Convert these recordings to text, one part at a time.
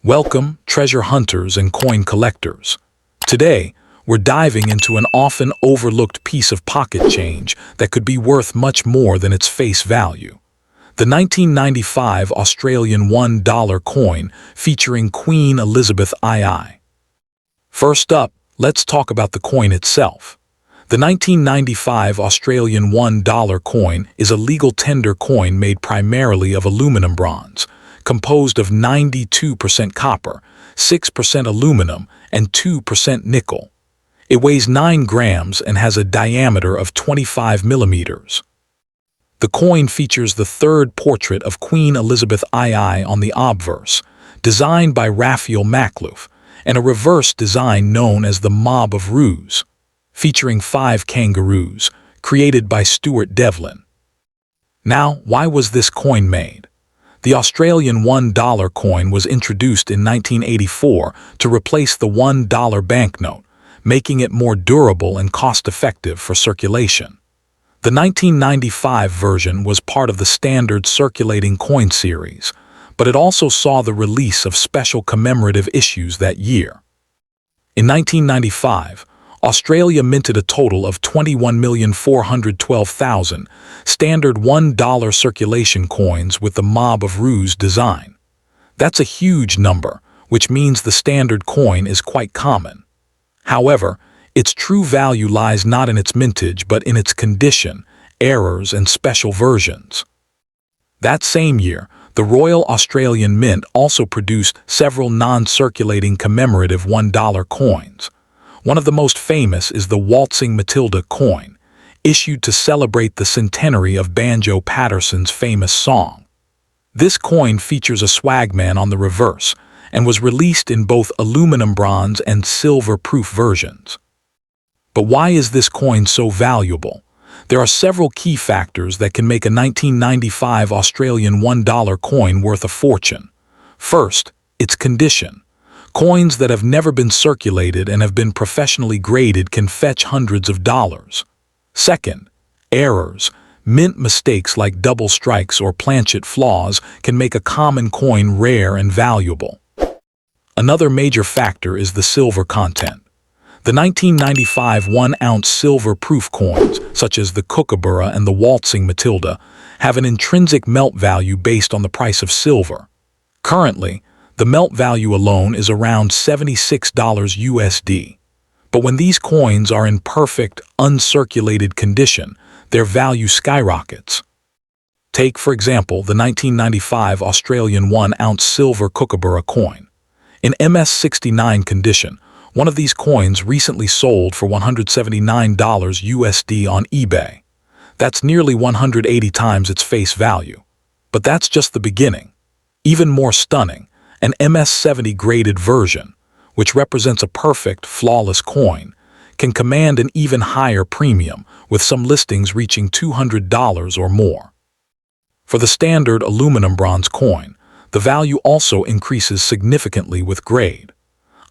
Welcome, treasure hunters and coin collectors. Today, we're diving into an often overlooked piece of pocket change that could be worth much more than its face value. The 1995 Australian $1 coin featuring Queen Elizabeth II. First up, let's talk about the coin itself. The 1995 Australian $1 coin is a legal tender coin made primarily of aluminum bronze, composed of 92% copper, 6% aluminum, and 2% nickel. It weighs 9 grams and has a diameter of 25 millimeters. The coin features the third portrait of Queen Elizabeth II on the obverse, designed by Raphael Makhlouf, and a reverse design known as the Mob of Roos, featuring 5 kangaroos, created by Stuart Devlin. Now, why was this coin made? The Australian $1 coin was introduced in 1984 to replace the $1 banknote, making it more durable and cost-effective for circulation. The 1995 version was part of the standard circulating coin series, but it also saw the release of special commemorative issues that year. In 1995, Australia minted a total of 21,412,000 standard $1 circulation coins with the Mob of Roos design. That's a huge number, which means the standard coin is quite common. However, its true value lies not in its mintage but in its condition, errors, and special versions. That same year, the Royal Australian Mint also produced several non-circulating commemorative $1 coins. One of the most famous is the Waltzing Matilda coin, issued to celebrate the centenary of Banjo Patterson's famous song. This coin features a swagman on the reverse and was released in both aluminum bronze and silver-proof versions. But why is this coin so valuable? There are several key factors that can make a 1995 Australian $1 coin worth a fortune. First, its condition. Coins that have never been circulated and have been professionally graded can fetch hundreds of dollars. Second, errors. Mint mistakes like double strikes or planchet flaws can make a common coin rare and valuable. Another major factor is the silver content. The 1995 1-ounce silver-proof coins, such as the Kookaburra and the Waltzing Matilda, have an intrinsic melt value based on the price of silver. Currently, the melt value alone is around $76 USD. But when these coins are in perfect, uncirculated condition, their value skyrockets. Take, for example, the 1995 Australian 1-ounce silver Kookaburra coin. In MS69 condition, one of these coins recently sold for $179 USD on eBay. That's nearly 180 times its face value. But that's just the beginning. Even more stunning, an MS70 graded version, which represents a perfect, flawless coin, can command an even higher premium, with some listings reaching $200 or more. For the standard aluminum bronze coin, the value also increases significantly with grade.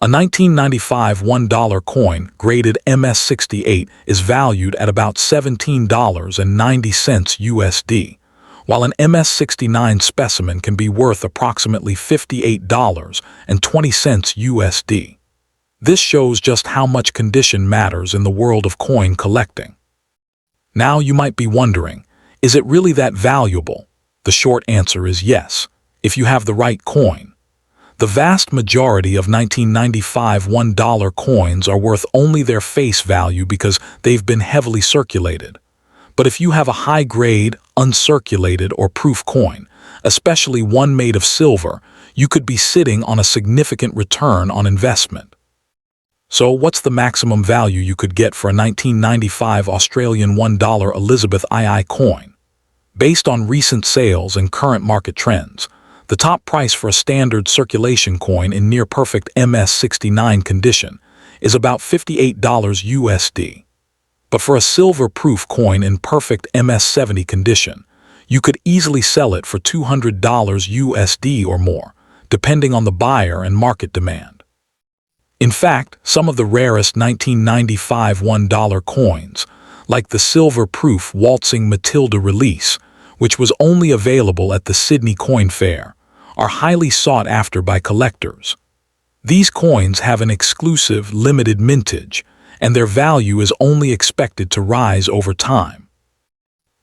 A 1995 $1 coin graded MS68 is valued at about $17.90 USD, while an MS69 specimen can be worth approximately $58.20 USD. This shows just how much condition matters in the world of coin collecting. Now you might be wondering, is it really that valuable? The short answer is yes, if you have the right coin. The vast majority of 1995 $1 coins are worth only their face value because they've been heavily circulated. But if you have a high-grade, uncirculated, or proof coin, especially one made of silver, you could be sitting on a significant return on investment. So what's the maximum value you could get for a 1995 Australian $1 Elizabeth II coin? Based on recent sales and current market trends, the top price for a standard circulation coin in near-perfect MS69 condition is about $58 USD. But for a silver-proof coin in perfect MS70 condition, you could easily sell it for $200 USD or more, depending on the buyer and market demand. In fact, some of the rarest 1995 $1 coins, like the silver-proof Waltzing Matilda release, which was only available at the Sydney Coin Fair, are highly sought after by collectors. These coins have an exclusive, limited mintage, and their value is only expected to rise over time.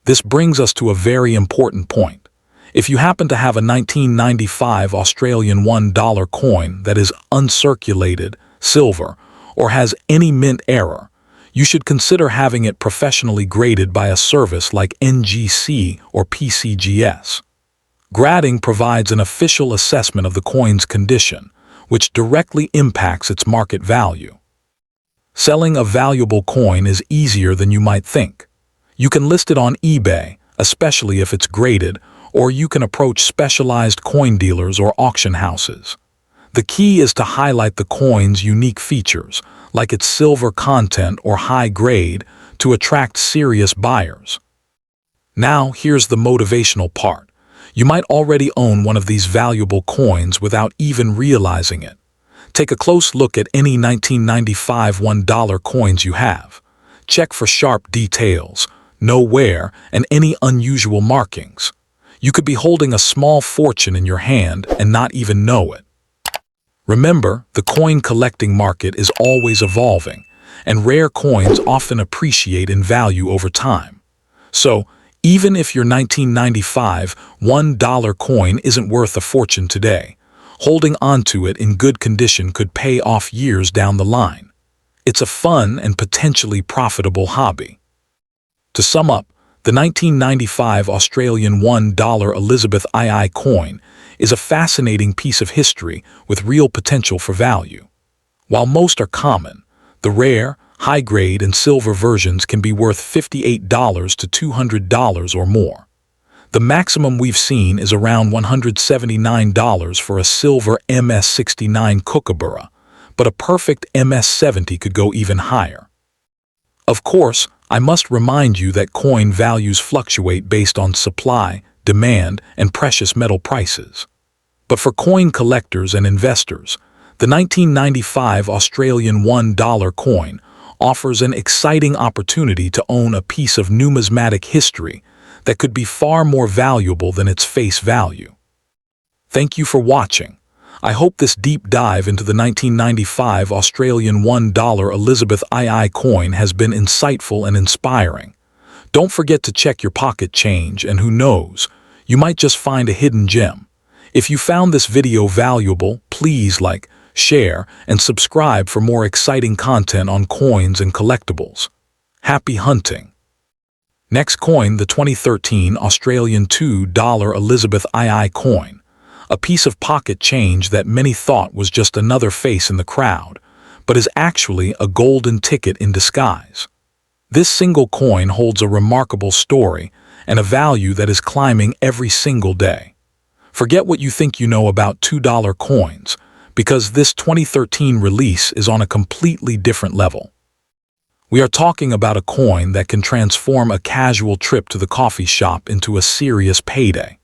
This brings us to a very important point. If you happen to have a 1995 Australian $1 coin that is uncirculated, silver, or has any mint error, you should consider having it professionally graded by a service like NGC or PCGS. Grading provides an official assessment of the coin's condition, which directly impacts its market value. Selling a valuable coin is easier than you might think. You can list it on eBay, especially if it's graded, or you can approach specialized coin dealers or auction houses. The key is to highlight the coin's unique features, like its silver content or high grade, to attract serious buyers. Now, here's the motivational part. You might already own one of these valuable coins without even realizing it. Take a close look at any 1995 $1 coins you have. Check for sharp details, know wear, and any unusual markings. You could be holding a small fortune in your hand and not even know it. Remember, the coin collecting market is always evolving, and rare coins often appreciate in value over time. So, even if your 1995 $1 coin isn't worth a fortune today, holding onto it in good condition could pay off years down the line. It's a fun and potentially profitable hobby. To sum up, the 1995 Australian $1 Elizabeth II coin is a fascinating piece of history with real potential for value. While most are common, the rare, high-grade, and silver versions can be worth $58 to $200 or more. The maximum we've seen is around $179 for a silver MS69 kookaburra, but a perfect MS70 could go even higher. Of course, I must remind you that coin values fluctuate based on supply, demand, and precious metal prices. But for coin collectors and investors, the 1995 Australian $1 coin offers an exciting opportunity to own a piece of numismatic history that could be far more valuable than its face value. Thank you for watching. I hope this deep dive into the 1995 Australian $1 Elizabeth II coin has been insightful and inspiring. Don't forget to check your pocket change, and who knows, you might just find a hidden gem. If you found this video valuable, please like, share, and subscribe for more exciting content on coins and collectibles. Happy hunting! Next coin, the 2013 Australian $2 Elizabeth II coin. A piece of pocket change that many thought was just another face in the crowd, but is actually a golden ticket in disguise. This single coin holds a remarkable story and a value that is climbing every single day. Forget what you think you know about $2 coins, because this 2013 release is on a completely different level. We are talking about a coin that can transform a casual trip to the coffee shop into a serious payday.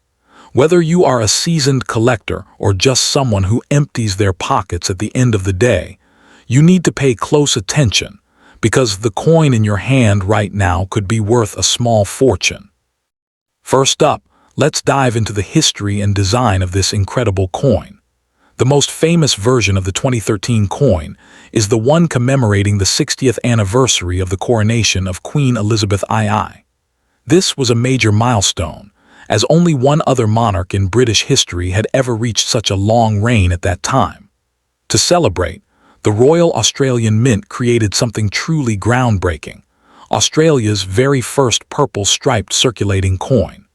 Whether you are a seasoned collector or just someone who empties their pockets at the end of the day, you need to pay close attention, because the coin in your hand right now could be worth a small fortune. First up, let's dive into the history and design of this incredible coin. The most famous version of the 2013 coin is the one commemorating the 60th anniversary of the coronation of Queen Elizabeth II. This was a major milestone, as only one other monarch in British history had ever reached such a long reign at that time. To celebrate, the Royal Australian Mint created something truly groundbreaking, Australia's very first purple-striped circulating coin.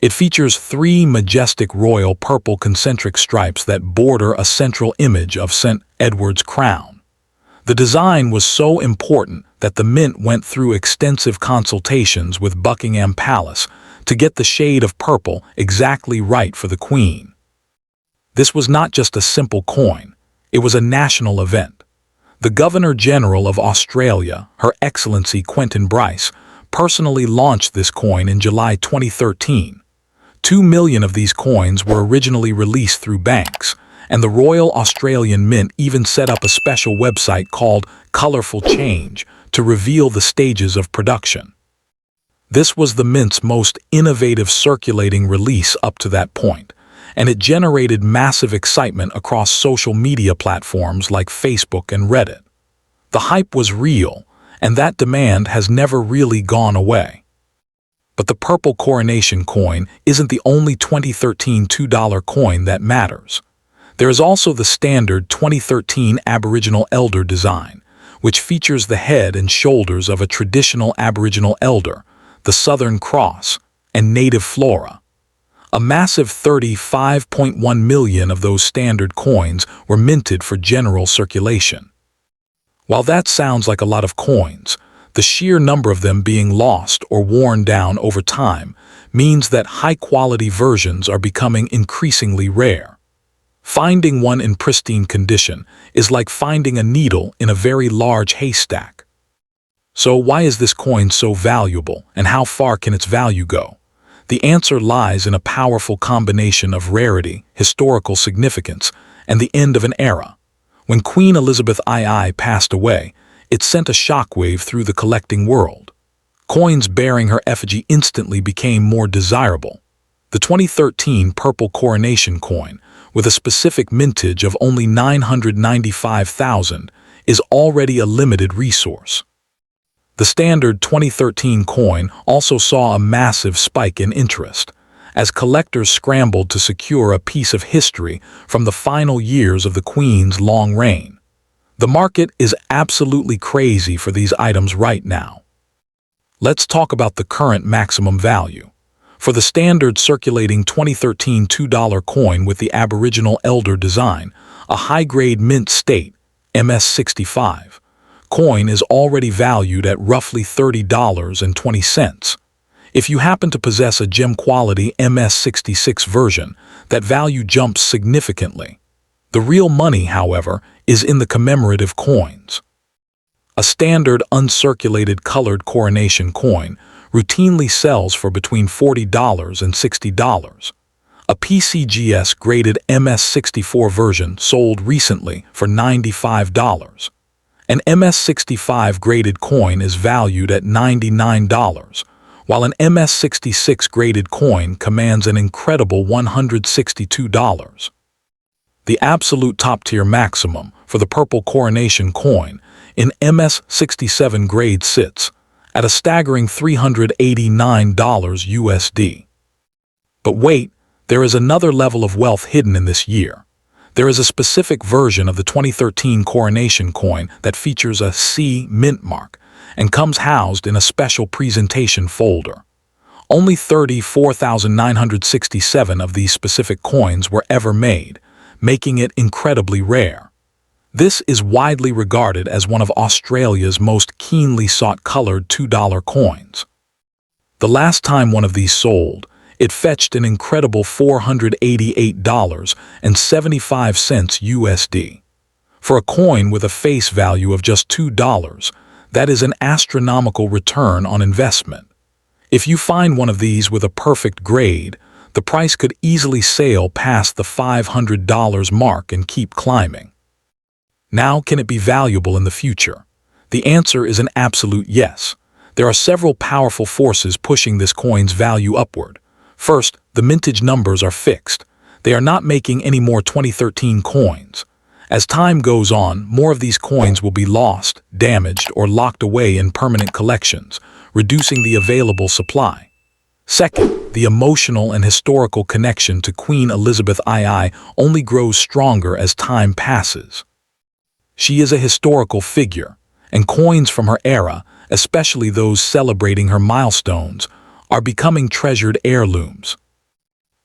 It features 3 majestic royal purple concentric stripes that border a central image of St. Edward's crown. The design was so important that the Mint went through extensive consultations with Buckingham Palace to get the shade of purple exactly right for the Queen. This was not just a simple coin, it was a national event. The Governor-General of Australia, Her Excellency Quentin Bryce, personally launched this coin in July 2013. 2 million of these coins were originally released through banks, and the Royal Australian Mint even set up a special website called Colourful Change to reveal the stages of production. This was the Mint's most innovative circulating release up to that point, and it generated massive excitement across social media platforms like Facebook and Reddit. The hype was real, and that demand has never really gone away. But the purple coronation coin isn't the only 2013 $2 coin that matters. There is also the standard 2013 Aboriginal Elder design, which features the head and shoulders of a traditional Aboriginal elder, the Southern Cross, and native flora. A massive 35.1 million of those standard coins were minted for general circulation. While that sounds like a lot of coins, the sheer number of them being lost or worn down over time means that high-quality versions are becoming increasingly rare. Finding one in pristine condition is like finding a needle in a very large haystack. So why is this coin so valuable, and how far can its value go? The answer lies in a powerful combination of rarity, historical significance, and the end of an era. When Queen Elizabeth II passed away, it sent a shockwave through the collecting world. Coins bearing her effigy instantly became more desirable. The 2013 purple coronation coin, with a specific mintage of only 995,000, is already a limited resource. The standard 2013 coin also saw a massive spike in interest, as collectors scrambled to secure a piece of history from the final years of the Queen's long reign. The market is absolutely crazy for these items right now. Let's talk about the current maximum value. For the standard circulating 2013 $2 coin with the Aboriginal Elder design, a high-grade mint state, MS65, coin is already valued at roughly $30.20. If you happen to possess a gem-quality MS66 version, that value jumps significantly. The real money, however, is in the commemorative coins. A standard uncirculated colored coronation coin routinely sells for between $40 and $60. A PCGS-graded MS64 version sold recently for $95. An MS65 graded coin is valued at $99, while an MS66 graded coin commands an incredible $162. The absolute top-tier maximum for the purple coronation coin in MS67 grade sits at a staggering $389 USD. But wait, there is another level of wealth hidden in this year. There is a specific version of the 2013 coronation coin that features a C mint mark and comes housed in a special presentation folder. Only 34,967 of these specific coins were ever made, making it incredibly rare. This is widely regarded as one of Australia's most keenly sought colored $2 coins. The last time one of these sold, it fetched an incredible $488.75 USD. For a coin with a face value of just $2, that is an astronomical return on investment. If you find one of these with a perfect grade, the price could easily sail past the $500 mark and keep climbing. Now, can it be valuable in the future? The answer is an absolute yes. There are several powerful forces pushing this coin's value upward. First, the mintage numbers are fixed. They are not making any more 2013 coins. As time goes on, more of these coins will be lost, damaged, or locked away in permanent collections, reducing the available supply. Second, the emotional and historical connection to Queen Elizabeth II only grows stronger as time passes. She is a historical figure, and coins from her era, especially those celebrating her milestones, are becoming treasured heirlooms.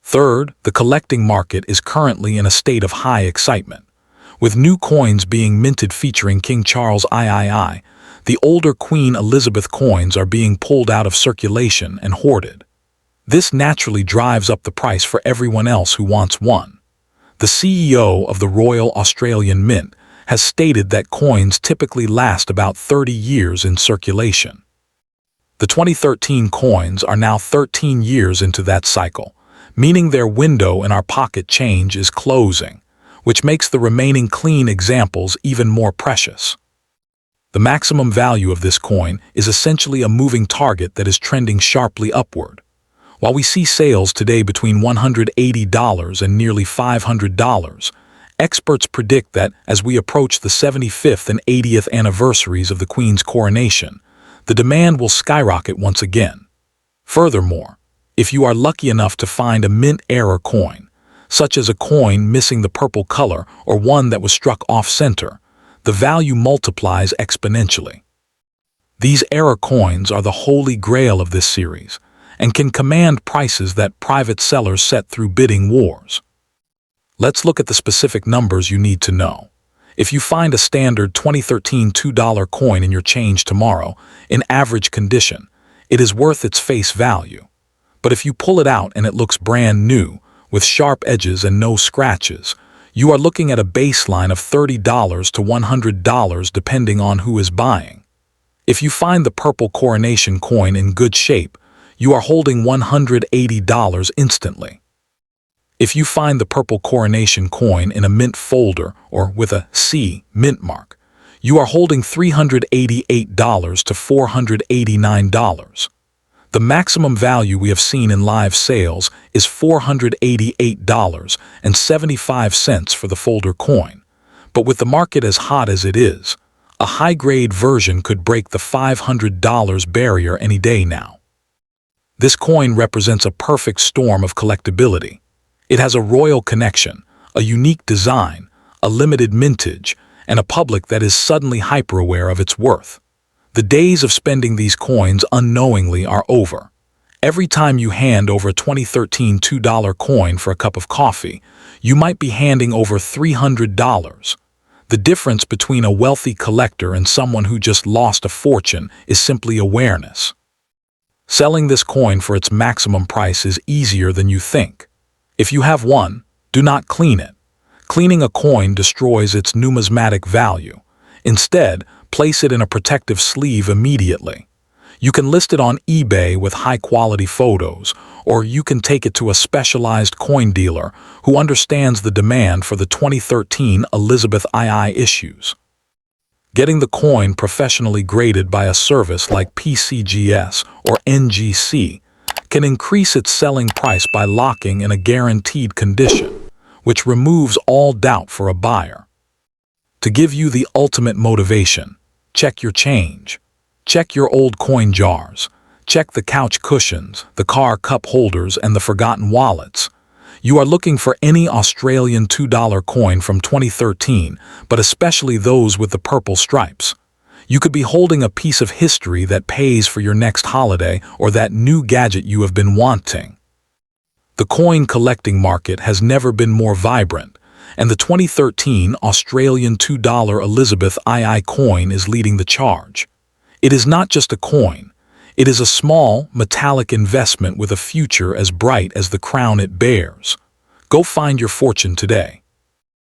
Third, the collecting market is currently in a state of high excitement. With new coins being minted featuring King Charles III, the older Queen Elizabeth coins are being pulled out of circulation and hoarded. This naturally drives up the price for everyone else who wants one. The CEO of the Royal Australian Mint has stated that coins typically last about 30 years in circulation. The 2013 coins are now 13 years into that cycle, meaning their window in our pocket change is closing, which makes the remaining clean examples even more precious. The maximum value of this coin is essentially a moving target that is trending sharply upward. While we see sales today between $180 and nearly $500, experts predict that as we approach the 75th and 80th anniversaries of the Queen's coronation, the demand will skyrocket once again. Furthermore, if you are lucky enough to find a mint-era coin, such as a coin missing the purple color or one that was struck off-center, the value multiplies exponentially. These era coins are the holy grail of this series and can command prices that private sellers set through bidding wars. Let's look at the specific numbers you need to know. If you find a standard 2013 $2 coin in your change tomorrow, in average condition, it is worth its face value. But if you pull it out and it looks brand new, with sharp edges and no scratches, you are looking at a baseline of $30 to $100 depending on who is buying. If you find the purple coronation coin in good shape, you are holding $180 instantly. If you find the purple coronation coin in a mint folder or with a C mint mark, you are holding $388 to $489. The maximum value we have seen in live sales is $488.75 for the folder coin. But with the market as hot as it is, a high-grade version could break the $500 barrier any day now. This coin represents a perfect storm of collectability. It has a royal connection, a unique design, a limited mintage, and a public that is suddenly hyper-aware of its worth. The days of spending these coins unknowingly are over. Every time you hand over a 2013 $2 coin for a cup of coffee, you might be handing over $300. The difference between a wealthy collector and someone who just lost a fortune is simply awareness. Selling this coin for its maximum price is easier than you think. If you have one, do not clean it. Cleaning a coin destroys its numismatic value. Instead, place it in a protective sleeve immediately. You can list it on eBay with high-quality photos, or you can take it to a specialized coin dealer who understands the demand for the 2013 Elizabeth II issues. Getting the coin professionally graded by a service like PCGS or NGC can increase its selling price by locking in a guaranteed condition, which removes all doubt for a buyer. To give you the ultimate motivation, check your change. Check your old coin jars. Check the couch cushions, the car cup holders, and the forgotten wallets. You are looking for any Australian $2 coin from 2013, but especially those with the purple stripes. You could be holding a piece of history that pays for your next holiday or that new gadget you have been wanting. The coin collecting market has never been more vibrant, and the 2013 Australian $2 Elizabeth II coin is leading the charge. It is not just a coin. It is a small, metallic investment with a future as bright as the crown it bears. Go find your fortune today.